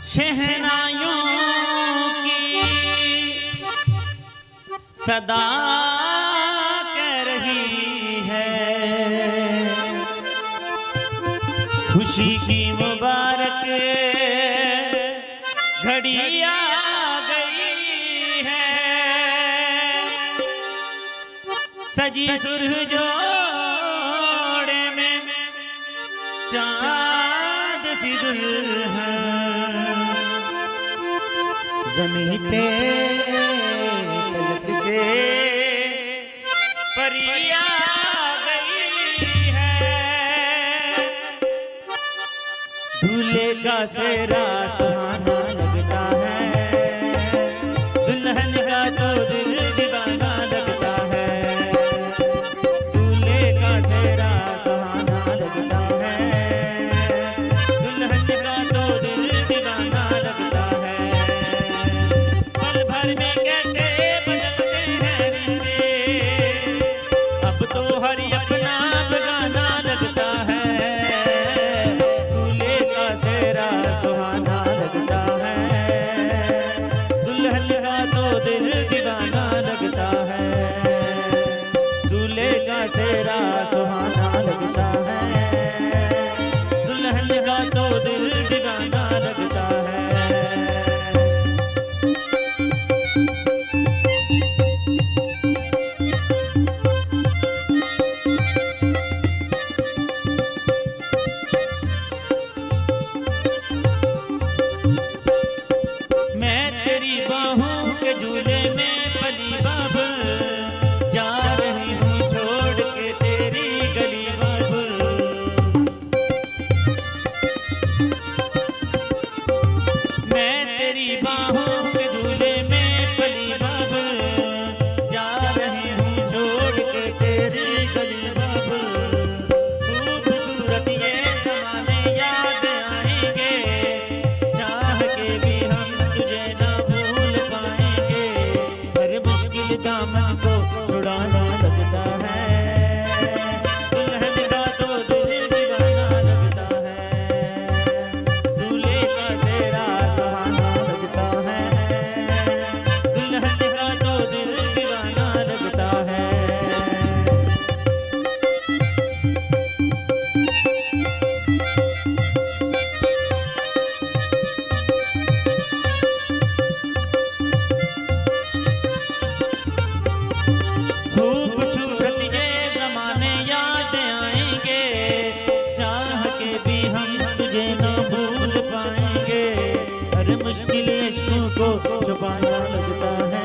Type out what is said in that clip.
शहनाइयों की सदा कह रही है, खुशी की मुबारक घड़ी आ गई है। सजी सुरह जोड़े में चांद सी दुल्हन, ज़मीं पे फलक से परी आ गई है। दूल्हे का सेहरा सुहाना लगता है, दुल्हन का तो दिल दीवाना लगता है। दूल्हे का सेहरा सुहाना लगता है, दुल्हन का तो दिल दीवाना लगता है। पल भर में कैसे बदलते हैं रिश्ते, अब तो हर अपना बेगाना लगता है। दूल्हे का सेहरा सुहाना लगता है, दुल्हन का तो दिल दीवाना लगता है। दूल्हे का सेहरा सुहाना लगता है, दुल्हन का तो दिल दीवाना लगता है। मैं तेरी बाहों के झूले में पली बाबुल, जा रही हूँ छोड़ के तेरी गली बाबुल। मैं तेरी बाहों के झूले में पली बाबुल, जा रही हूँ छोड़ के तेरी गली बाबुल। खूबसूरत ये ज़माने याद आएंगे, चाह के भी हम तुझे ना भूल पाएंगे। हर मुश्किल दामन को छुड़ाना लगता है, दुल्हन का तो दिल दीवाना लगता है। दूल्हे का सेहरा सुहाना लगता है, दुल्हन का तो दिल दीवाना लगता है। खूबसूरत ये ज़माने याद आएंगे, चाह के भी हम तुझे ना भूल पाएंगे। हर मुश्किल इश्कों को छुपाना लगता है,